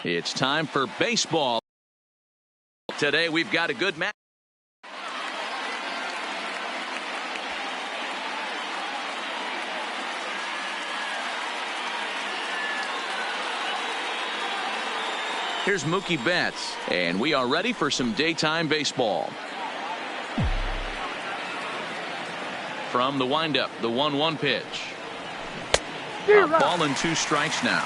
It's time for baseball. Today we've got a good match. Here's Mookie Betts, and we are ready for some daytime baseball. From the windup, the 1-1 pitch. A ball and 2 strikes now.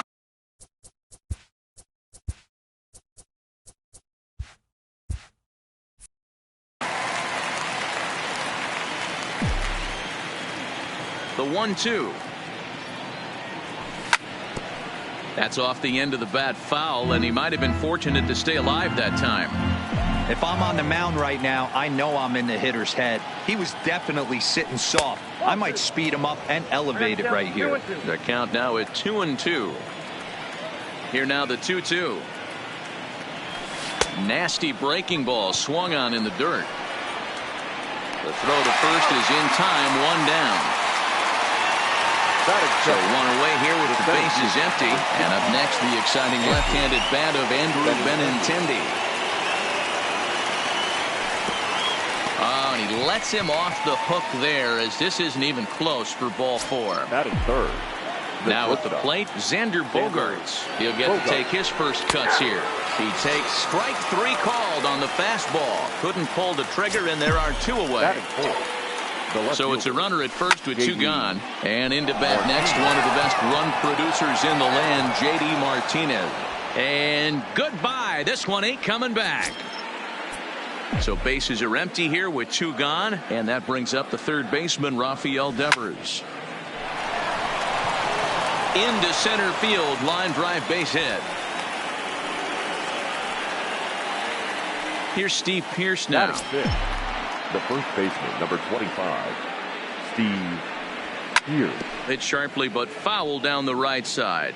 The 1-2. That's off the end of the bat foul, and he might have been fortunate to stay alive that time. If I'm on the mound right now, I know I'm in the hitter's head. He was definitely sitting soft. I might speed him up and elevate it right here. The count now at 2-2. Here now the 2-2. Nasty breaking ball swung on in the dirt. The throw to first is in time, 1 down. So 1 away here with the bases empty. And up next, the exciting left-handed bat of Andrew Benintendi. Oh, and he lets him off the hook there, as this isn't even close for ball 4. That is third. Now at the plate, Xander Bogaerts. He'll get to take his first cuts here. He takes strike 3 called on the fastball. Couldn't pull the trigger, and there are 2 away. That is 4. So it's a runner at first with 2 gone. And into bat next, one of the best run producers in the land, J.D. Martinez. And goodbye. This one ain't coming back. So bases are empty here with 2 gone. And that brings up the third baseman, Rafael Devers. Into center field, line drive base hit. Here's Steve Pearce now. The first baseman, number 25, Steve Pearce. Hit sharply but foul down the right side.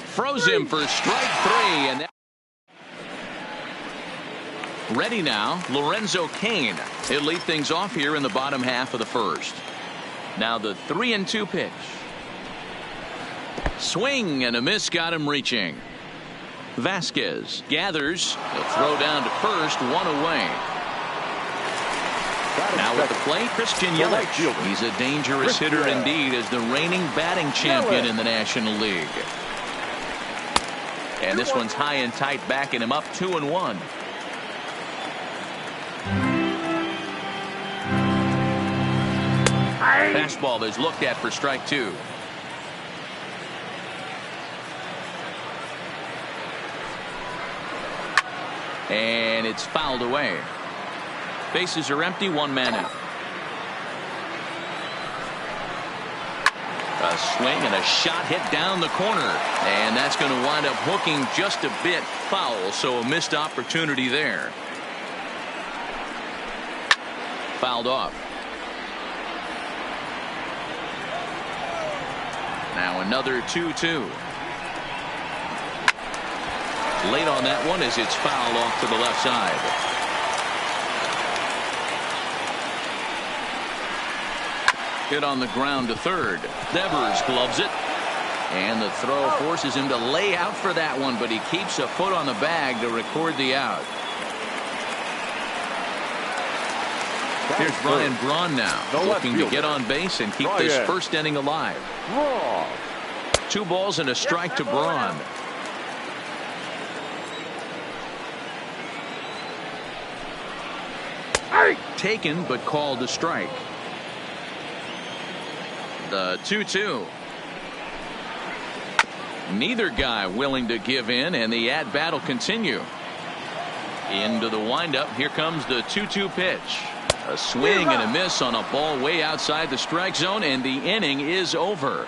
Froze him for strike 3. And that... Ready now, Lorenzo Cain. He'll lead things off here in the bottom half of the first. Now the 3-2 pitch. Swing and a miss got him reaching. Vasquez gathers. He'll throw down to first, 1 away. Now at the plate, Christian Yelich. He's a dangerous hitter indeed, as the reigning batting champion in the National League. And this one's high and tight, backing him up, 2-1. Fastball is looked at for strike 2. And it's fouled away. Bases are empty, 1 man out. A swing and a shot hit down the corner. And that's going to wind up hooking just a bit foul, so a missed opportunity there. Fouled off. Now another 2-2. Late on that one as it's fouled off to the left side. Hit on the ground to third. Devers gloves it. And the throw forces him to lay out for that one, but he keeps a foot on the bag to record the out. Here's Brian Braun now, looking to get on base and keep this first inning alive. 2 balls and a strike to Braun. Taken but called a strike. The 2-2. Neither guy willing to give in, and the at-bat will continue. Into the windup. Here comes the 2-2 pitch. A swing and a miss on a ball way outside the strike zone, and the inning is over.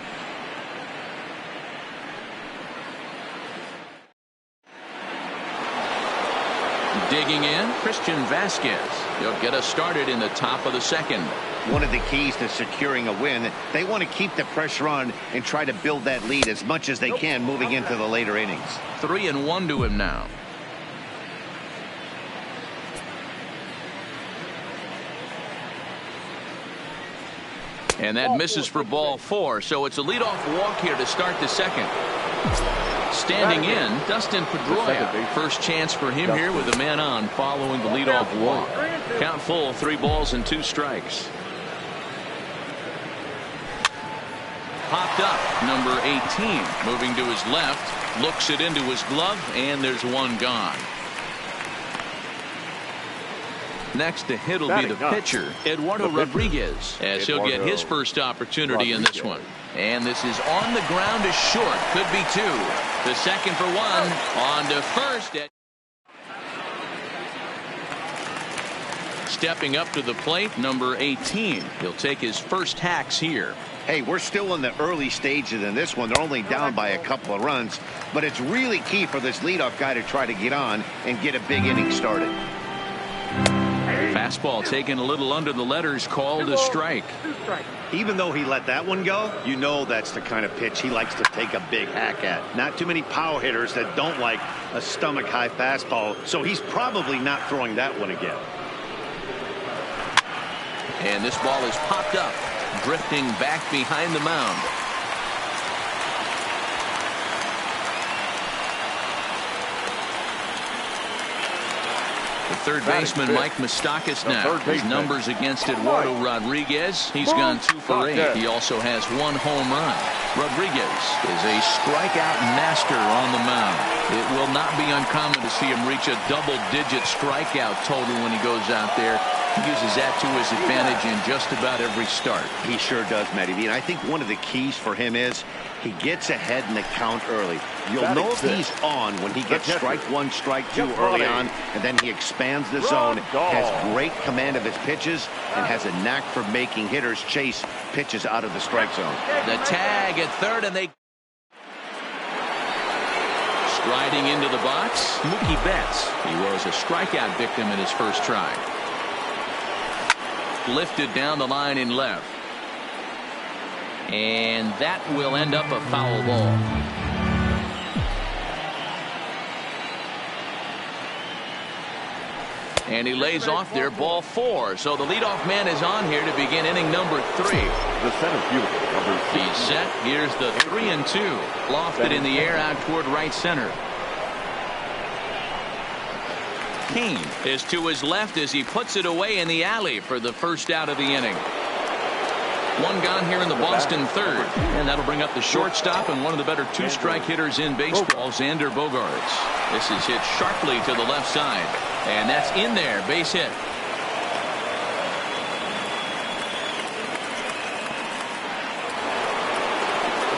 Digging in, Christian Vasquez. He'll get us started in the top of the second. One of the keys to securing a win, they want to keep the pressure on and try to build that lead as much as they can moving into the later innings. 3-1 to him now. And that misses for ball 4. So it's a leadoff walk here to start the second. Standing in, Dustin Pedroia. First chance for him here with a man on following the leadoff walk. Count full, 3 balls and 2 strikes. Popped up, number 18. Moving to his left, looks it into his glove, and there's one gone. Next to hit will be the pitcher, Eduardo Rodriguez, as he'll get his first opportunity in this one. And this is on the ground to short. Could be 2. The second for 1. On to first. Stepping up to the plate, number 18. He'll take his first hacks here. Hey, we're still in the early stages in this one. They're only down by a couple of runs. But it's really key for this leadoff guy to try to get on and get a big inning started. Fastball taken a little under the letters, called a strike. Even though he let that one go, you know that's the kind of pitch he likes to take a big hack at. Not too many power hitters that don't like a stomach-high fastball, so he's probably not throwing that one again. And this ball is popped up, drifting back behind the mound. The third baseman, Mike Moustakas, now. His numbers against Eduardo Rodriguez. He's gone 2 for 8. He also has 1 home run. Rodriguez is a strikeout master on the mound. It will not be uncommon to see him reach a double-digit strikeout total when he goes out there. He uses that to his advantage in just about every start. He sure does, Matty V. And I think one of the keys for him is he gets ahead in the count early. You'll know if he's on when he gets strike 1, strike 2 early on, and then he expands the zone, has great command of his pitches, and has a knack for making hitters chase pitches out of the strike zone. The tag at third, and they... Striding into the box, Mookie Betts. He was a strikeout victim in his first try. Lifted down the line in left. And that will end up a foul ball. And he lays off there, ball 4. So the leadoff man is on here to begin inning number 3. The center fielder, number 6. He's set. Here's the 3-2. Lofted in the air out toward right center. Kane is to his left as he puts it away in the alley for the first out of the inning. 1 gone here in the Boston third. And that'll bring up the shortstop and one of the better 2-strike hitters in baseball, Xander Bogaerts. This is hit sharply to the left side. And that's in there, base hit.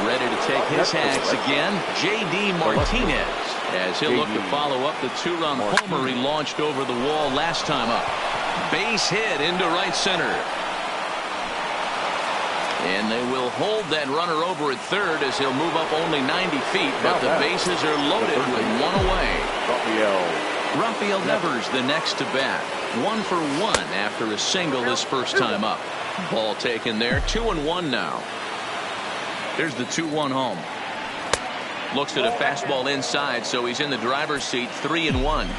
Ready to take his hacks again, J.D. Martinez, as he'll look to follow up the 2-run homer he launched over the wall last time up. Base hit into right center. And they will hold that runner over at third as he'll move up only 90 feet, but the bases are loaded with 1 away. Rafael Devers the next to bat. 1 for 1 after a single his first time up. Ball taken there. 2-1 now. There's the 2-1 home. Looks at a fastball inside, so he's in the driver's seat. 3-1.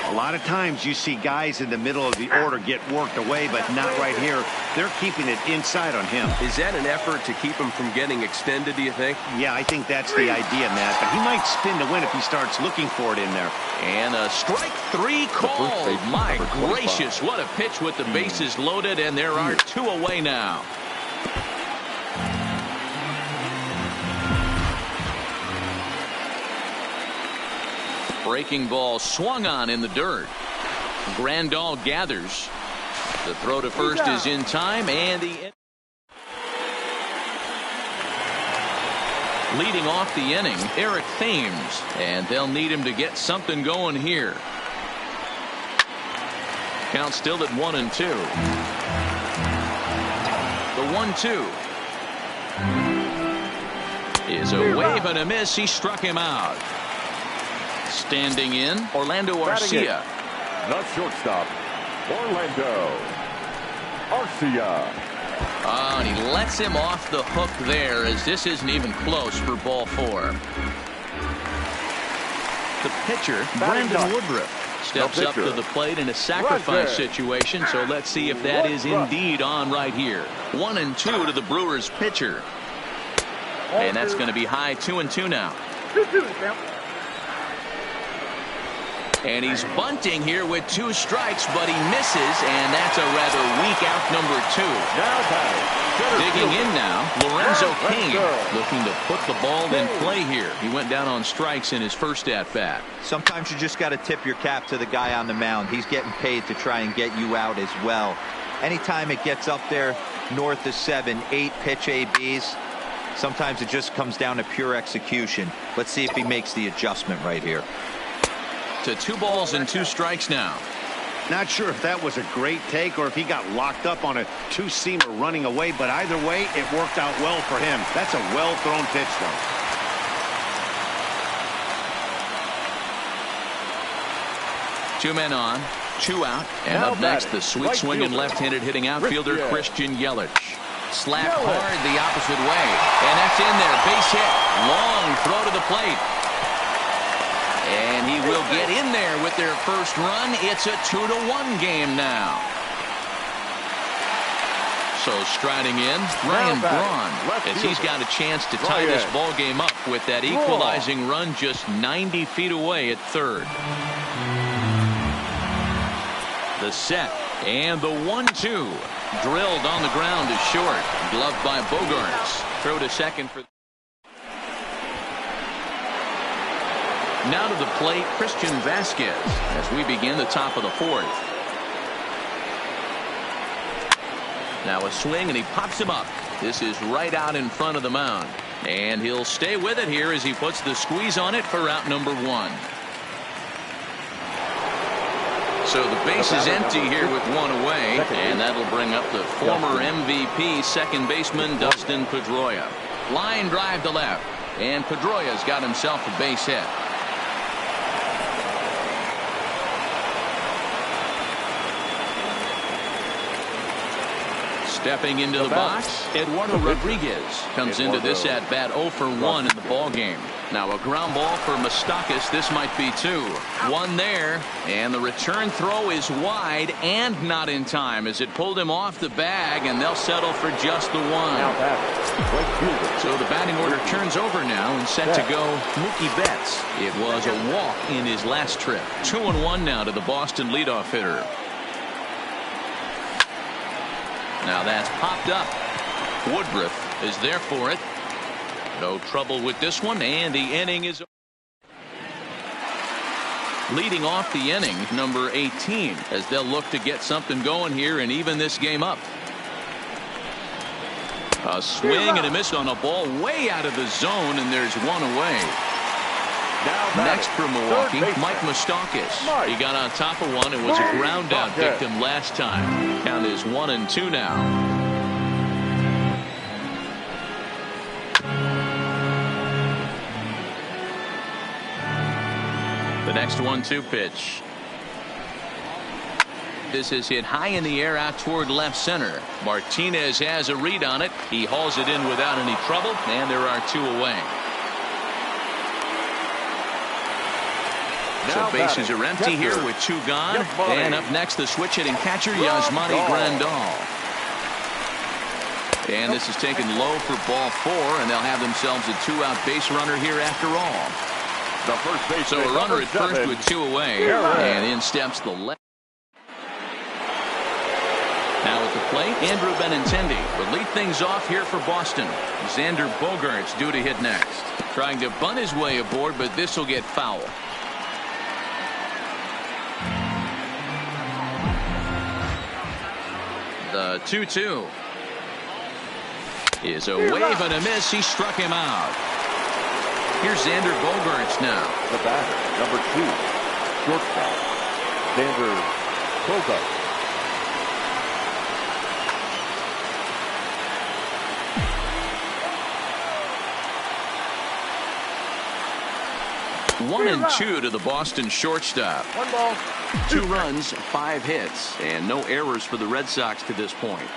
A lot of times you see guys in the middle of the order get worked away, but not right here. They're keeping it inside on him. Is that an effort to keep him from getting extended, do you think? Yeah, I think that's the idea, Matt. But he might spin to win if he starts looking for it in there. And a strike 3 call. My gracious, what a pitch with the bases loaded, and there are 2 away now. Breaking ball swung on in the dirt. Grandal gathers. The throw to first is in time, and leading off the inning, Eric Thames, and they'll need him to get something going here. Count still at 1-2. The 1-2 is a wave and a miss. He struck him out. Standing in, Orlando Arcia. The shortstop, Orlando Arcia. Oh, and he lets him off the hook there, as this isn't even close for ball 4. The pitcher, Brandon Woodruff. Steps up to the plate in a sacrifice situation, so let's see if that is indeed on right here. 1-2 to the Brewers pitcher. And that's going to be high 2-2 now. And he's bunting here with 2 strikes, but he misses, and that's a rather weak out number 2. Digging in now, Lorenzo Cain, looking to put the ball in play here. He went down on strikes in his first at-bat. Sometimes you just got to tip your cap to the guy on the mound. He's getting paid to try and get you out as well. Anytime it gets up there north of 7, 8 pitch ABs, sometimes it just comes down to pure execution. Let's see if he makes the adjustment right here. To 2 balls and 2 strikes now. Not sure if that was a great take or if he got locked up on a 2-seamer running away, but either way, it worked out well for him. That's a well-thrown pitch, though. 2 men on, 2 out, and Now up next, the batting, sweet right swinging fielder, left-handed hitting outfielder Christian Yelich. Slap Yelich. hard the opposite way, and that's in there. Base hit, long throw to the plate. And he will get in there with their first run. It's a 2-1 game now. So striding in, Ryan Braun, as he's got a chance to tie this ball game up with that equalizing run just 90 feet away at third. The set and the 1-2 drilled on the ground is short. Gloved by Bogaerts. Throw to second for. Now to the plate, Christian Vasquez, as we begin the top of the 4th. Now a swing, and he pops him up. This is right out in front of the mound. And he'll stay with it here as he puts the squeeze on it for out number 1. So the base is empty here with 1 away, and that'll bring up the former MVP second baseman Dustin Pedroia. Line drive to left, and Pedroia's got himself a base hit. Stepping into the box, Eduardo Rodriguez comes into this at-bat 0 for 1 in the ball game. Now a ground ball for Moustakas. This might be 2. 1 there, and the return throw is wide and not in time as it pulled him off the bag, and they'll settle for just the 1. So the batting order turns over now, and set to go Mookie Betts. It was a walk in his last trip. 2-1 now to the Boston leadoff hitter. Now that's popped up. Woodruff is there for it. No trouble with this one, and the inning is leading off the inning, number 18, as they'll look to get something going here and even this game up. A swing and a miss on a ball way out of the zone, and there's 1 away. Next for Milwaukee, Mike Moustakas. He got on top of one. It was a ground out victim last time. Count is 1-2 now. The next 1-2 pitch. This is hit high in the air out toward left center. Martinez has a read on it. He hauls it in without any trouble, and there are 2 away. So bases are empty here with 2 gone. And up next, the switch hitting catcher, Yasmani Grandal. And this is taken low for ball 4, and they'll have themselves a 2-out base runner here after all. So a runner at first with 2 away, and in steps the left. Now at the plate, Andrew Benintendi will lead things off here for Boston. Xander Bogaerts due to hit next. Trying to bunt his way aboard, but this will get foul. The 2-2 is a wave and a miss. He struck him out. Here's Xander Bogaerts now. The batter, number 2, shortstop, Xander Bogaerts. One and 2 to the Boston shortstop. 1 ball. 2 runs, 5 hits, and no errors for the Red Sox to this point.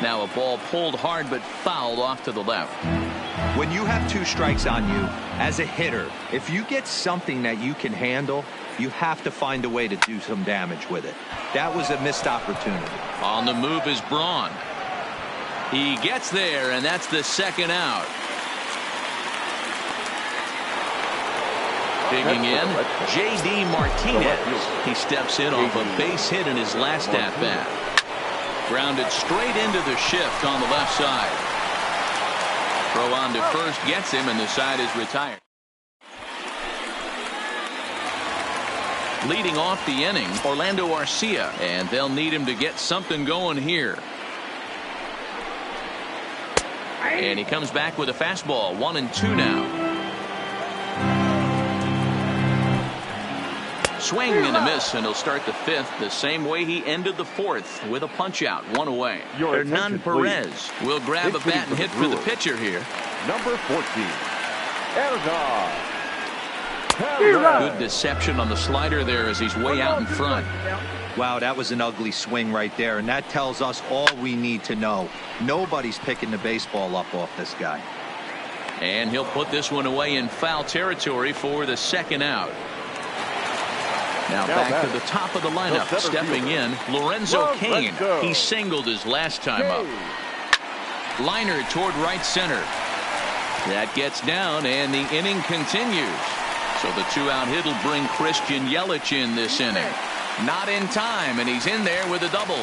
Now a ball pulled hard but fouled off to the left. When you have 2 strikes on you, as a hitter, if you get something that you can handle, you have to find a way to do some damage with it. That was a missed opportunity. On the move is Braun. He gets there, and that's the second out. Digging in, J.D. Martinez. He steps in off a base hit in his last at-bat. Grounded straight into the shift on the left side. Throw on to first gets him, and the side is retired. Leading off the inning, Orlando Arcia, and they'll need him to get something going here. And he comes back with a fastball, 1-2 now. Swing and a miss, and he'll start the 5th the same way he ended the 4th with a punch out, 1 away. Hernan Perez will grab a bat and hit for the pitcher here. Number 14, Hernan. Good deception on the slider there as he's way out in front. Wow, that was an ugly swing right there, and that tells us all we need to know. Nobody's picking the baseball up off this guy. And he'll put this one away in foul territory for the second out. Now back to the top of the lineup, stepping in, Lorenzo Cain. He singled his last time up. Liner toward right center. That gets down, and the inning continues. So the 2-out hit will bring Christian Yelich in this inning. Not in time, and he's in there with a double.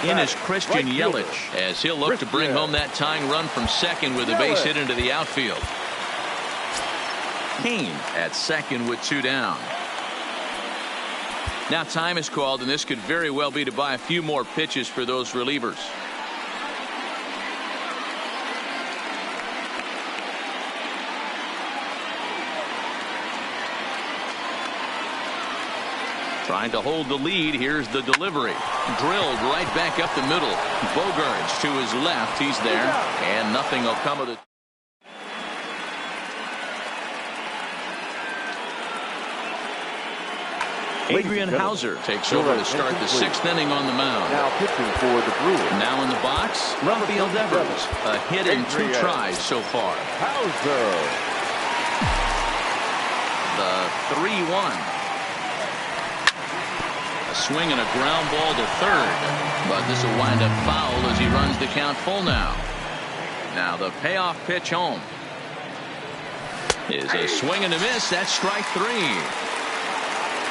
In is Christian Yelich, as he'll look to bring home that tying run from second with a base hit into the outfield. Cain at second with 2 down. Now time is called, and this could very well be to buy a few more pitches for those relievers. Trying to hold the lead. Here's the delivery. Drilled right back up the middle. Bogarts to his left. He's there. And nothing will come of it. Adrian Hauser takes over to start the 6th inning on the mound. Now pitching for the Brewers. Now in the box, Rafael Devers. A hit in 2 tries so far. Hauser. The 3-1. A swing and a ground ball to third. But this will wind up foul as he runs the count full now. Now the payoff pitch home is a swing and a miss. That's strike 3.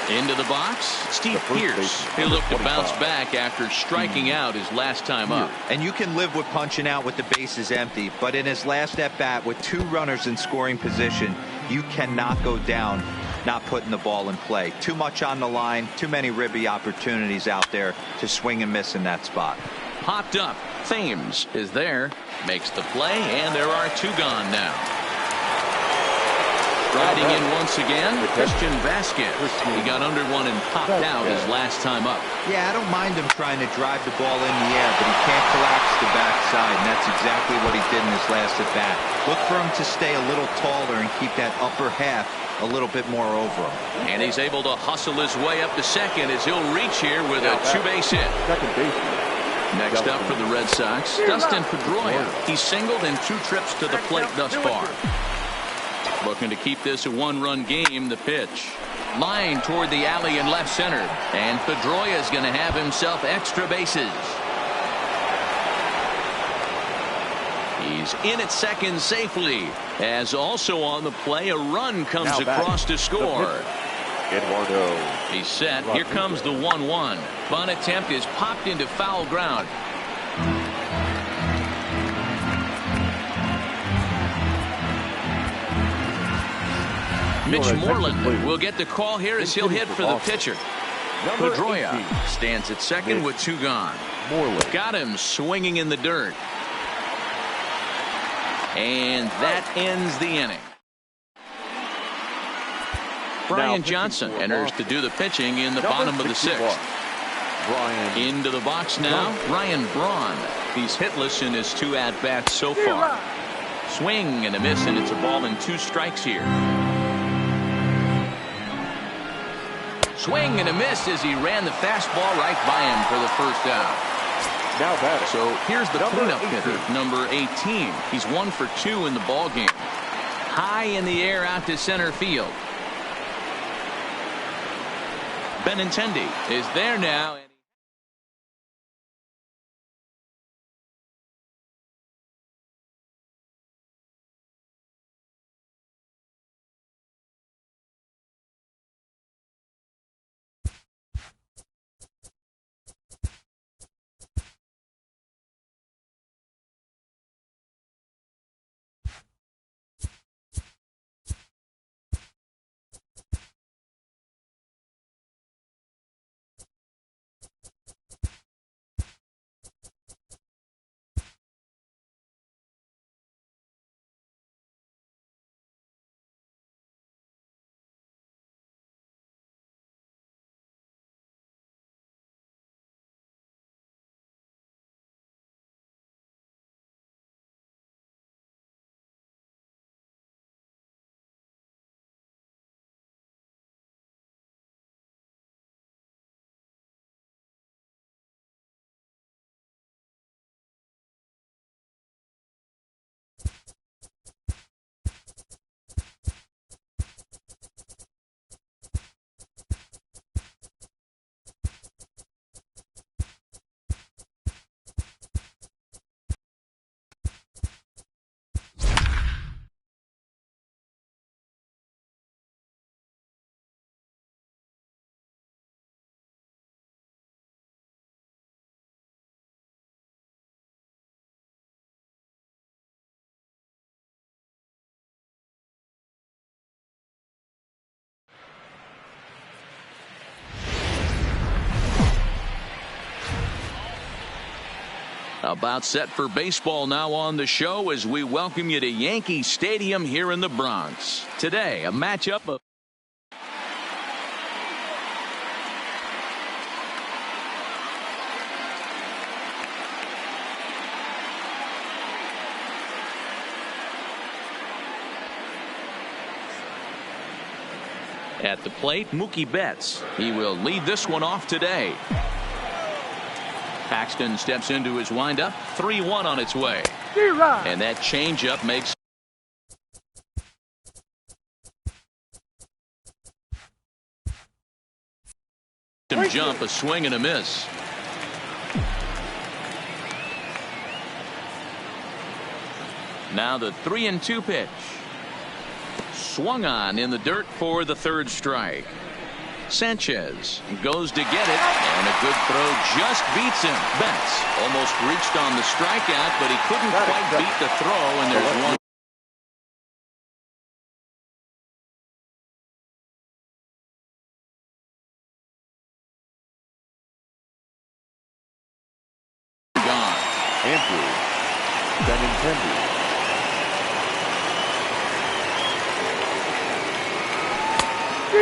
Into the box, Steve Pearce. He'll look to bounce back after striking out his last time up. And you can live with punching out with the bases empty, but in his last at bat with 2 runners in scoring position, you cannot go down not putting the ball in play. Too much on the line, too many ribby opportunities out there to swing and miss in that spot. Popped up. Thames is there, makes the play, and there are 2 gone now. Riding in once again, Christian Vasquez. He got under one and popped out his last time up. Yeah, I don't mind him trying to drive the ball in the air, but he can't collapse the backside, and that's exactly what he did in his last at bat. Look for him to stay a little taller and keep that upper half a little bit more over him. And he's able to hustle his way up to second as he'll reach here with a 2-base hit. Second base. Next up for the Red Sox, Dustin Pedroia. He's singled in 2 trips to the plate thus far. Looking to keep this a 1-run game. The pitch. Line toward the alley in left center. And Pedroia is going to have himself extra bases. He's in at second safely. As also on the play, a run comes across to score. Eduardo. He's set. Here comes the 1-1. Bunt attempt is popped into foul ground. Mitch Moreland will get the call here as he'll hit for the pitcher. Pedroia stands at second with 2 gone. Got him swinging in the dirt. And that ends the inning. Brian Johnson enters to do the pitching in the bottom of the 6th. Into the box now, Ryan Braun. He's hitless in his 2 at-bats so far. Swing and a miss, and it's a ball and 2 strikes here. Swing and a miss as he ran the fastball right by him for the first out. Now batting. So here's the Number cleanup 18. hitter, number 18. He's 1 for 2 in the ball game. High in the air out to center field. Benintendi is there now. About set for baseball now on the show as we welcome you to Yankee Stadium here in the Bronx. Today, a matchup of at the plate, Mookie Betts. He will lead this one off today. Paxton steps into his windup. 3-1 on its way. And that changeup makes him jump. A swing and a miss. Now the 3-2 pitch. Swung on in the dirt for the third strike. Sanchez goes to get it, and a good throw just beats him. Betts almost reached on the strikeout, but he couldn't quite beat the throw, and there's one. Gone. Andrew Benintendi.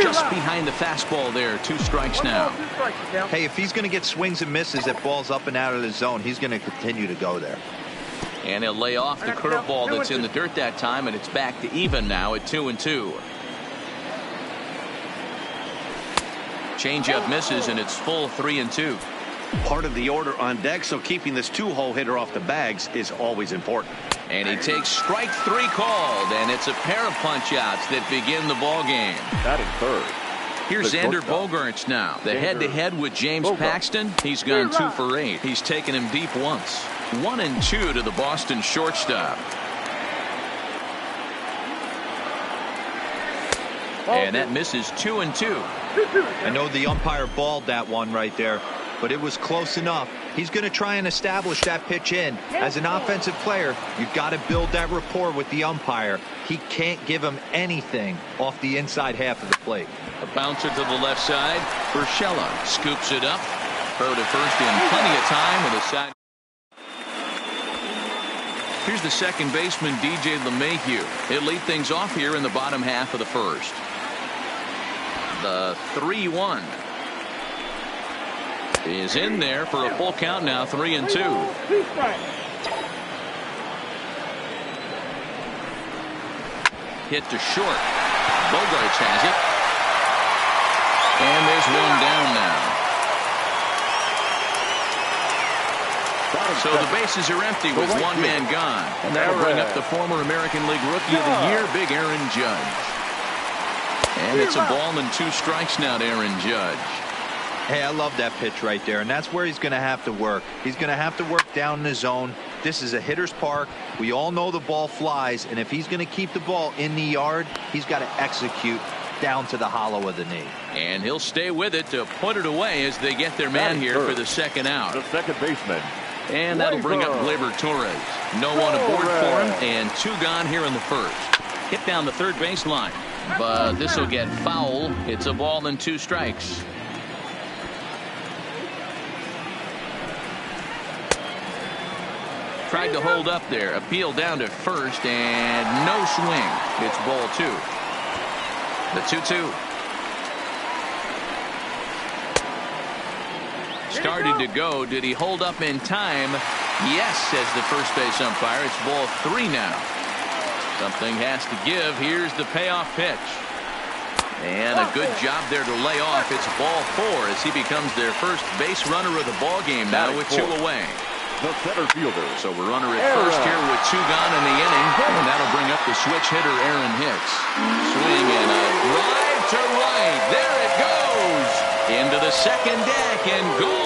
Just behind the fastball there. 2 strikes now. Hey, if he's going to get swings and misses at balls up and out of the zone, he's going to continue to go there. And he'll lay off the curveball that's in the dirt that time, and it's back to even now at 2-2. Changeup misses, and it's full 3-2. Part of the order on deck, so keeping this 2-hole hitter off the bags is always important. And he takes strike 3 called, and it's a pair of punch-outs that begin the ball game. Batting third. Here's Xander Bogaerts now. The head-to-head with James Paxton. He's gone 2 for 8. He's taken him deep once. 1-2 to the Boston shortstop. And that misses 2-2. I know the umpire balled that one right there, but it was close enough. He's going to try and establish that pitch in. As an offensive player, you've got to build that rapport with the umpire. He can't give him anything off the inside half of the plate. A bouncer to the left side. Urshela scoops it up. Throw to first in plenty of time with a side. Here's the second baseman, DJ LeMahieu. He'll lead things off here in the bottom half of the first. The 3-1 is in there for a full count now. 3-2. Hit to short. Bogaerts has it. And there's one down now. So the bases are empty with one man gone. And that'll bring up the former American League Rookie of the Year, Big Aaron Judge. And it's a ball and 2 strikes now to Aaron Judge. Hey, I love that pitch right there, and that's where he's going to have to work. He's going to have to work down in the zone. This is a hitter's park. We all know the ball flies, and if he's going to keep the ball in the yard, he's got to execute down to the hollow of the knee. And he'll stay with it to put it away as they get their man here for the second out. The second baseman. And that'll bring up Gleyber Torres. No one aboard for him, and 2 gone here in the first. Hit down the third baseline, but this will get foul. It's a ball and 2 strikes. Tried to hold up there. Appeal down to first, and no swing. It's ball 2. The 2-2. Started to go. Did he hold up in time? Yes, says the first base umpire. It's ball 3 now. Something has to give. Here's the payoff pitch. And a good job there to lay off. It's ball 4 as he becomes their first base runner of the ball game now with 2 away. The center fielder. So we're runner at first here with 2 gone in the inning. And that'll bring up the switch hitter, Aaron Hicks. Swing and a drive to right. There it goes. Into the second deck and gone.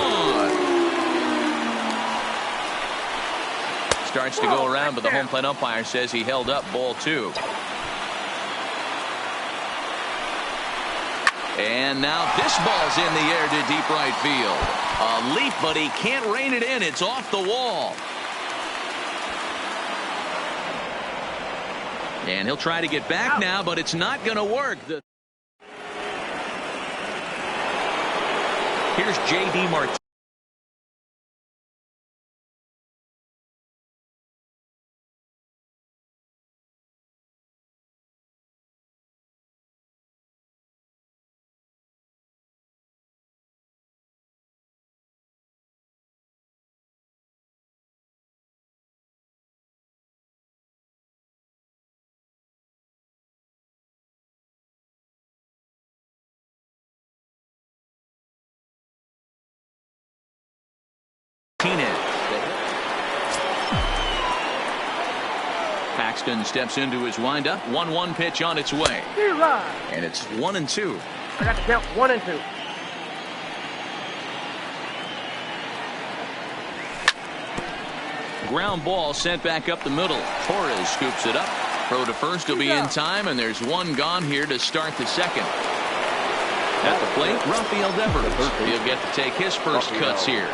Starts to go around, but the home plate umpire says he held up ball 2. And now this ball's in the air to deep right field. A leap, but he can't rein it in. It's off the wall. And he'll try to get back now, but it's not going to work. Here's J.D. Martinez. Paxton steps into his windup. 1-1 pitch on its way. And it's 1-2. I got to count 1 and 2. Ground ball sent back up the middle. Torres scoops it up. Throw to first will be in time, and there's 1 gone here to start the second. At the plate, Rafael Devers. He'll get to take his first cuts here.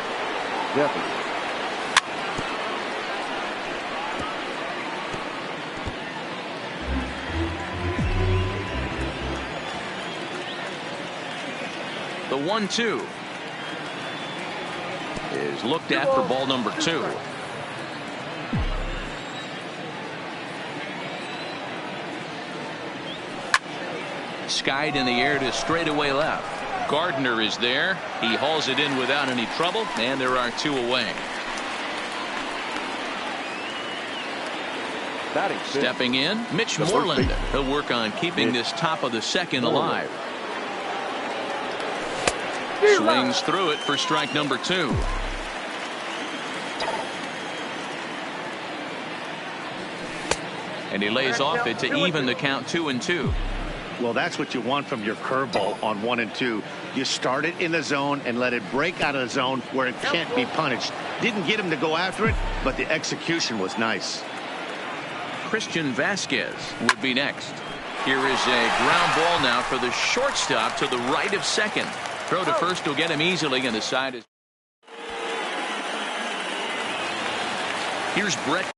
The 1-2 is looked at for ball number 2. Skied in the air to straightaway left. Gardner is there. He hauls it in without any trouble, and there are 2 away. Stepping in, Mitch Moreland. He'll work on keeping this top of the second alive. Swings through it for strike number 2. And he lays off it to even the count 2-2. Well, that's what you want from your curveball on 1 and 2. You start it in the zone and let it break out of the zone where it can't be punished. Didn't get him to go after it, but the execution was nice. Christian Vasquez would be next. Here is a ground ball now for the shortstop to the right of second. Throw to first will get him easily, and the side is. Here's Brett.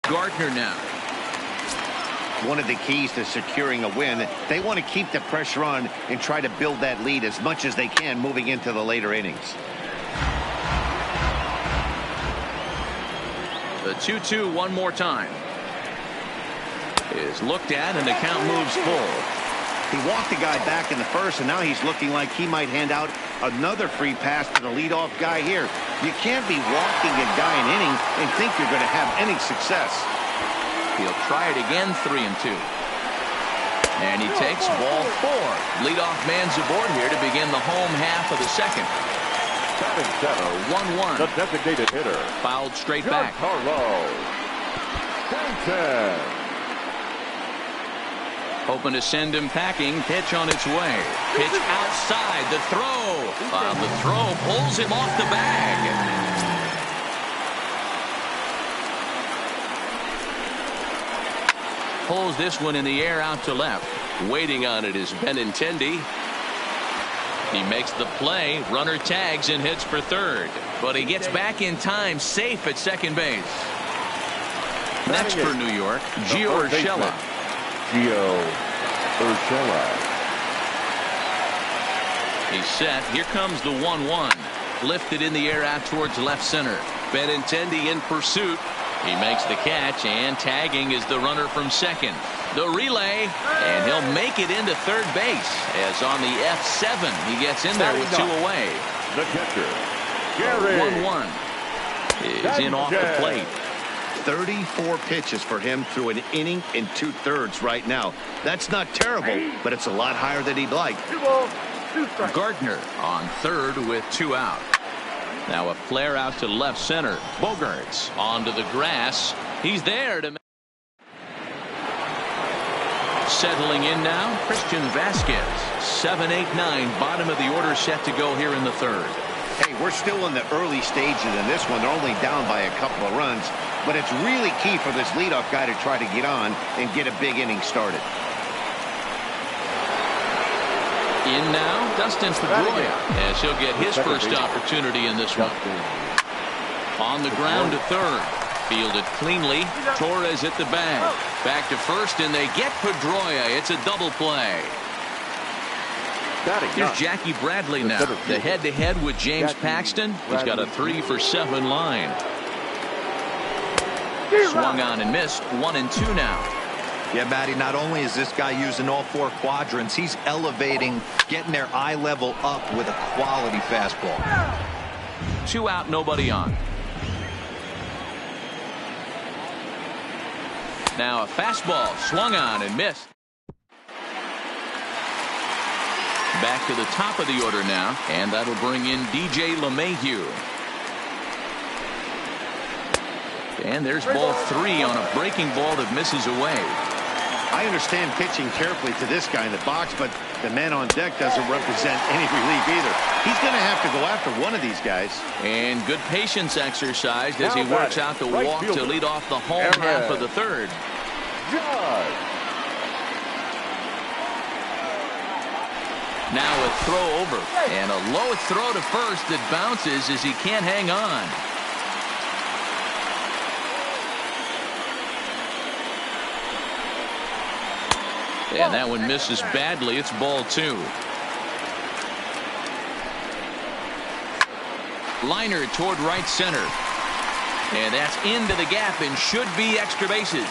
Gardner now. one of the keys to securing a win. They want to keep the pressure on and try to build that lead as much as they can moving into the later innings. The 2-2 one more time. Is looked at and the count moves full. He walked the guy back in the first, and now he's looking like he might hand out another free pass to the leadoff guy here. You can't be walking a guy an inning and think you're going to have any success. He'll try it again, 3-2. And he takes ball 4. Leadoff man's aboard here to begin the home half of the second. Batting center, 1-1. the designated hitter. Fouled straight back. Giancarlo Stanton. Hoping to send him packing. Pitch on its way. Pitch outside. The throw. The throw pulls him off the bag. Pulls this one in the air out to left. Waiting on it is Benintendi. He makes the play. Runner tags and hits for third. But he gets back in time, safe at second base. Next for New York, Gio Urshela. Gio Urshela. He's set. Here comes the 1-1. Lifted in the air out towards left center. Benintendi in pursuit. He makes the catch, and tagging is the runner from second. The relay, and he'll make it into third base as on the F7 he gets in there with 2 away. The catcher, Gary. 1-1 is in off the plate. 34 pitches for him through an inning and 2/3 right now. That's not terrible, but it's a lot higher than he'd like. 2 balls, 2 strikes. Gardner on third with 2 out. Now a flare out to left center. Bogarts onto the grass. He's there to settling in now. Christian Vasquez. 7-8-9. Bottom of the order set to go here in the third. Hey, we're still in the early stages in this one. They're only down by a couple of runs, but it's really key for this leadoff guy to try to get on and get a big inning started. In now, Dustin Pedroia, as he'll get his first opportunity in this one. On the ground to third. Fielded cleanly. Torres at the bag. Back to first, and they get Pedroia. It's a double play. Here's Jackie Bradley now. The head-to-head with James Paxton. He's got a 3-for-7 line. Swung on and missed. 1-2 now. Yeah, Matty, not only is this guy using all 4 quadrants, he's elevating, getting their eye level up with a quality fastball. 2 out, nobody on. Now a fastball swung on and missed. Back to the top of the order now, and that'll bring in DJ LeMahieu. And there's ball 3 on a breaking ball that misses away. I understand pitching carefully to this guy in the box, but the man on deck doesn't represent any relief either. He's going to have to go after one of these guys. And good patience exercised as he works out the walk to lead off the home half of the third. Now a throw over, and a low throw to first that bounces as he can't hang on. And that one misses badly. It's ball 2. Liner toward right center. And that's into the gap and should be extra bases.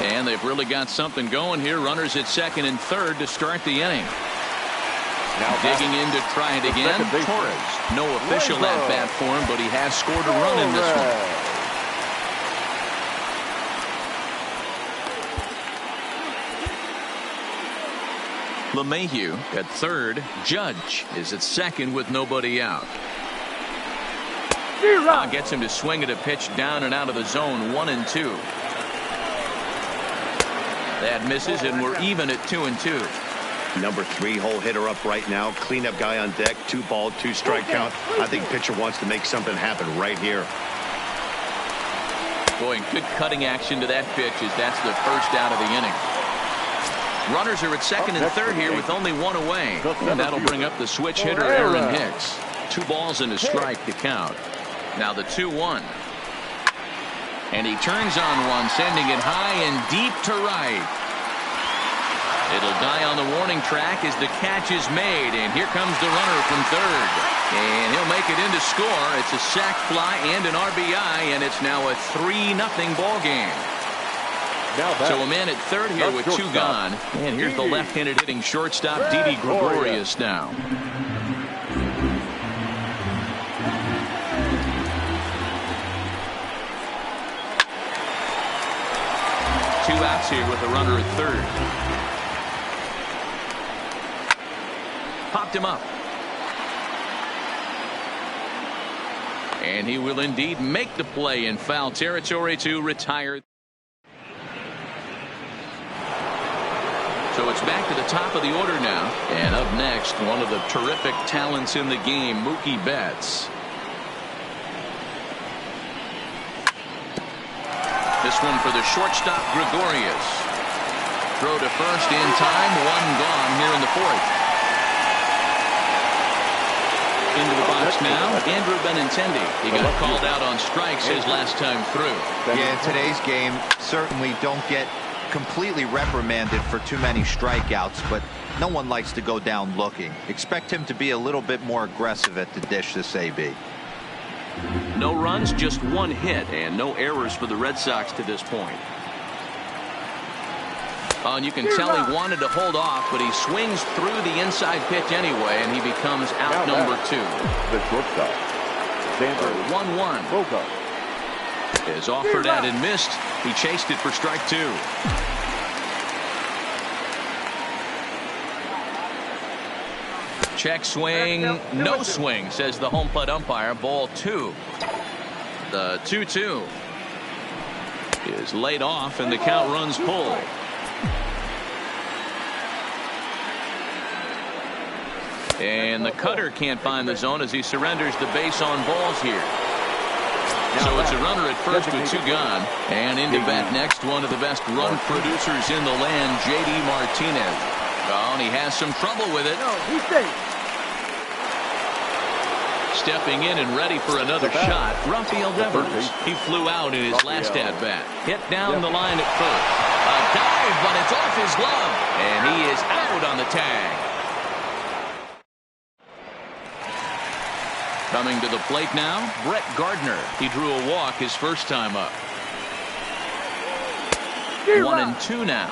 And they've really got something going here. Runners at second and third to start the inning. Now digging in to try it again. Torres. No official at bat for him, but he has scored a run in this one. LeMahieu at third. Judge is at second with nobody out. Gets him to swing at a pitch down and out of the zone. 1-2. That misses, and we're even at 2-2. Number 3 hole hitter up right now. Cleanup guy on deck. 2 ball, 2 strike count. I think pitcher wants to make something happen right here. Boy, good cutting action to that pitch as that's the first out of the inning. Runners are at second and third here with only 1 away. And that'll bring up the switch hitter, Aaron Hicks. 2 balls and a strike to count. Now the 2-1. And he turns on one, sending it high and deep to right. It'll die on the warning track as the catch is made. And here comes the runner from third. And he'll make it in to score. It's a sac fly and an RBI, and it's now a 3-0 ball game. So a man at third here with two gone. And here's the left-handed hitting shortstop, Didi Gregorius now. Two outs here with a runner at third. Popped him up. And he will indeed make the play in foul territory to retire. So it's back to the top of the order now. And up next, one of the terrific talents in the game, Mookie Betts. This one for the shortstop, Gregorius. Throw to first in time. One gone here in the fourth. Into the box now, Andrew Benintendi. He got called out on strikes his last time through. Yeah, in today's game, certainly don't get completely reprimanded for too many strikeouts, but no one likes to go down looking. Expect him to be a little bit more aggressive at the dish this AB. No runs, just one hit, and no errors for the Red Sox to this point. Oh, and you can tell he wanted to hold off, but he swings through the inside pitch anyway, and he becomes out number two. The shortstop, 1-1. Is offered at and missed. He chased it for strike two. Check swing, no swing, says the home plate umpire. Ball two. The 2-2 is laid off, and the count runs full. And the cutter can't find the zone as he surrenders the base on balls here. So it's a runner at first with two gone. And into bat next, one of the best run producers in the land, J.D. Martinez. Oh, and he has some trouble with it. No, he's safe. Stepping in and ready for another shot, Rafael Devers. He flew out in his last at-bat. Hit down the line at first. A dive, but it's off his glove. And he is out on the tag. Coming to the plate now, Brett Gardner. He drew a walk his first time up. 1-2 now.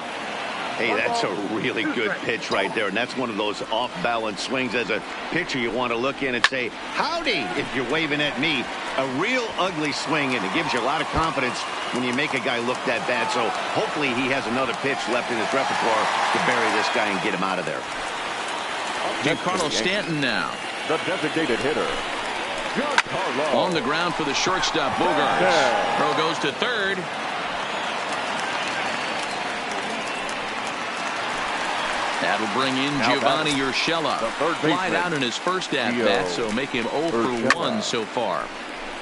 Hey, that's a really good pitch right there, and that's one of those off-balance swings. As a pitcher, you want to look in and say, howdy, if you're waving at me. A real ugly swing, and it gives you a lot of confidence when you make a guy look that bad. So hopefully he has another pitch left in his repertoire to bury this guy and get him out of there. Giancarlo Stanton now. the designated hitter, on the ground for the shortstop, Bogarts. Throw goes to third. That'll bring in Giovanni Urshela. Flied out in his first at-bat, so make him 0 for 1 so far.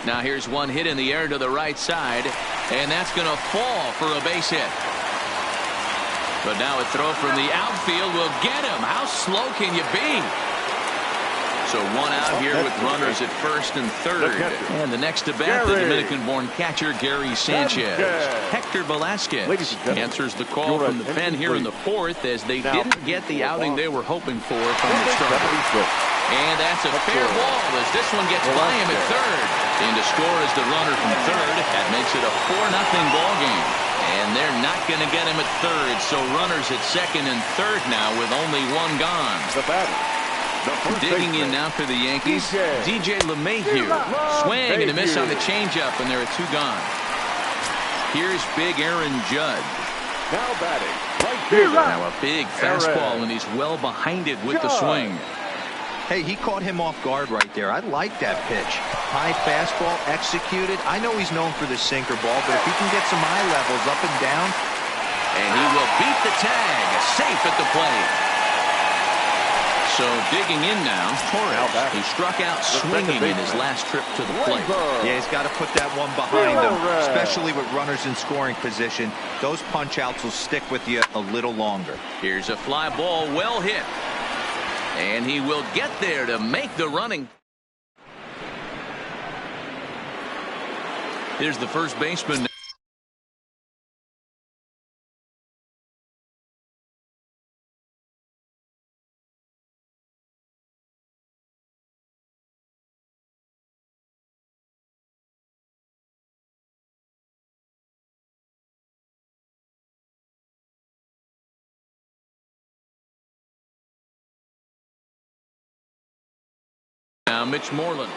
Now here's one hit in the air to the right side, and that's going to fall for a base hit. But now a throw from the outfield will get him. How slow can you be? So one out here with runners at first and third. And the next to bat, the Dominican-born catcher, Gary Sanchez. Hector Velasquez answers the call from the pen here in the fourth, as they didn't get the outing they were hoping for from the starter. And that's a fair ball as this one gets by him at third. In to score is the runner from third. That makes it a 4-0 ball game. And they're not going to get him at third, so runners at second and third now with only one gone. Digging in now for the Yankees, DJ LeMahieu. Swing and a miss on the changeup, and there are two gone. Here's big Aaron Judge. Now batting, right fielder. Now a big fastball, and he's well behind it with the swing. Hey, he caught him off guard right there. I like that pitch. High fastball executed. I know he's known for the sinker ball, but if he can get some eye levels up and down. And he will beat the tag. Safe at the plate. So digging in now, Torres. He struck out swinging in his last trip to the plate. Yeah, he's got to put that one behind him, especially with runners in scoring position. Those punch outs will stick with you a little longer. Here's a fly ball, well hit. And he will get there to make the running. Here's the first baseman. now Mitch Moreland.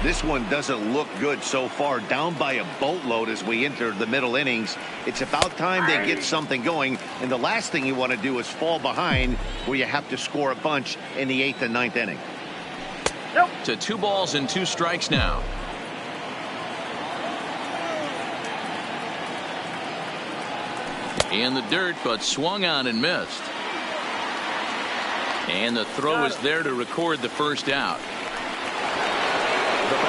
This one doesn't look good so far, down by a boatload as we enter the middle innings. It's about time they get something going, and the last thing you want to do is fall behind where you have to score a bunch in the 8th and 9th inning. To 2 balls and 2 strikes now. In the dirt, but swung on and missed. And the throw is there to record the first out.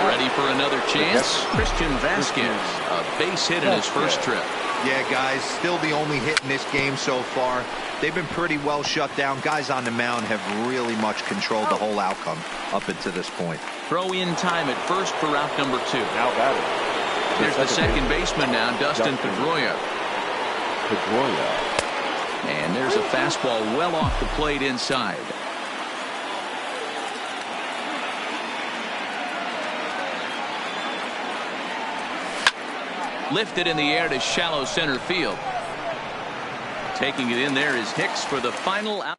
Ready for another chance. Christian Vasquez, a base hit in his first trip. Yeah, guys, still the only hit in this game so far. They've been pretty well shut down. Guys on the mound have really much controlled the whole outcome up until this point. Throw in time at first for route number 2. Now batting. Here's the second baseman now, Dustin Pedroia. And there's a fastball well off the plate inside. Lifted in the air to shallow center field. Taking it in there is Hicks for the final out.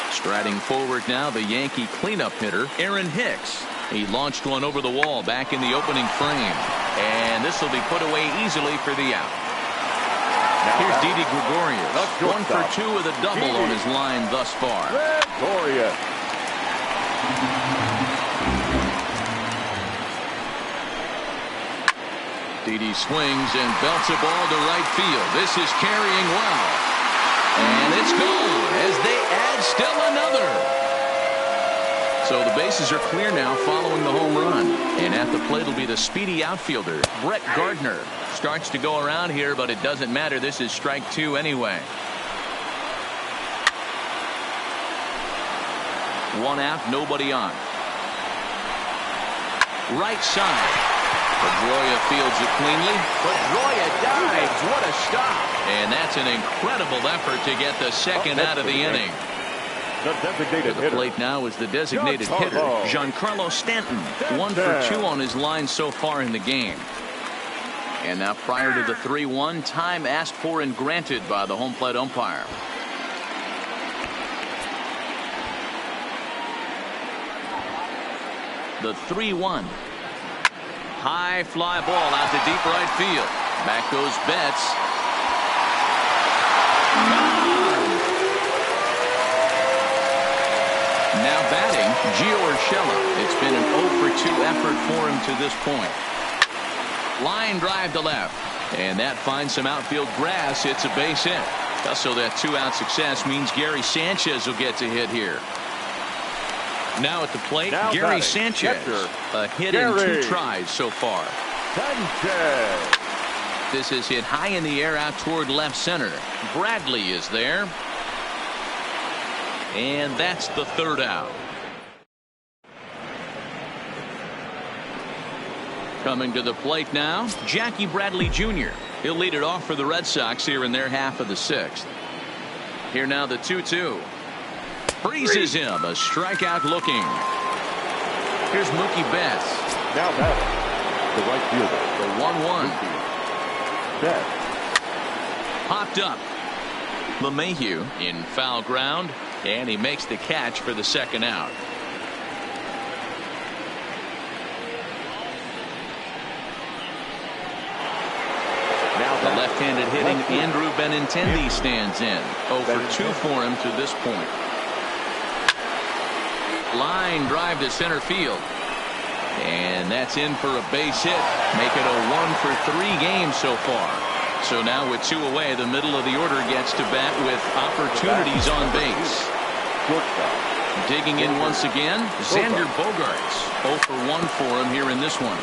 Striding forward now, the Yankee cleanup hitter, Aaron Hicks. He launched one over the wall back in the opening frame. And this will be put away easily for the out. Here's Didi Gregorius. 1 for 2 with a double on his line thus far. Gregorius. Didi swings and belts a ball to right field. This is carrying well. And it's gone as they add still another. So the bases are clear now following the home run. And at the plate will be the speedy outfielder, Brett Gardner. Starts to go around here, but it doesn't matter. This is strike 2 anyway. 1 out, nobody on. Right side. Pedroia fields it cleanly. Pedroia dives. What a stop. And that's an incredible effort to get the second out of the inning. The designated To the plate now is the designated hitter, Giancarlo Stanton. 1 for 2 on his line so far in the game. And now prior to the 3-1, time asked for and granted by the home plate umpire. The 3-1. High fly ball out to deep right field. Back goes Betts. Now batting, Gio Urshela. It's been an 0 for 2 effort for him to this point. Line drive to left. And that finds some outfield grass. It's a base hit. So that 2-out success means Gary Sanchez will get to hit here. Now at the plate, now Gary batting. Sanchez. Catcher, a hit Gary in 2 tries so far. Sanchez. This is hit high in the air out toward left center. Bradley is there. And that's the 3rd out. Coming to the plate now, Jackie Bradley Jr. He'll lead it off for the Red Sox here in their half of the 6th. Here now the 2-2. Freezes him. A strikeout looking. Here's Mookie Betts. Now batting. The right fielder. The 1-1. Betts. Popped up. LeMahieu in foul ground. And he makes the catch for the 2nd out. The left-handed hitting Andrew Benintendi stands in. 0 for 2 for him to this point. Line drive to center field. And that's in for a base hit. Make it a 1 for 3 games so far. So now with 2 away, the middle of the order gets to bat with opportunities on base. Digging in once again, Xander Bogaerts. 0 for 1 for him here in this one.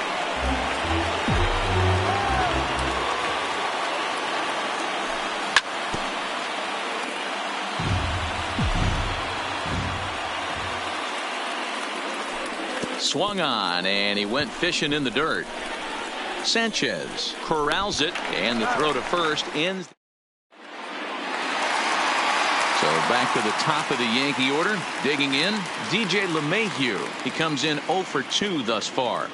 Swung on, and he went fishing in the dirt. Sanchez corrals it, and the throw to first ends. So back to the top of the Yankee order. Digging in, DJ LeMahieu. He comes in 0 for 2 thus far.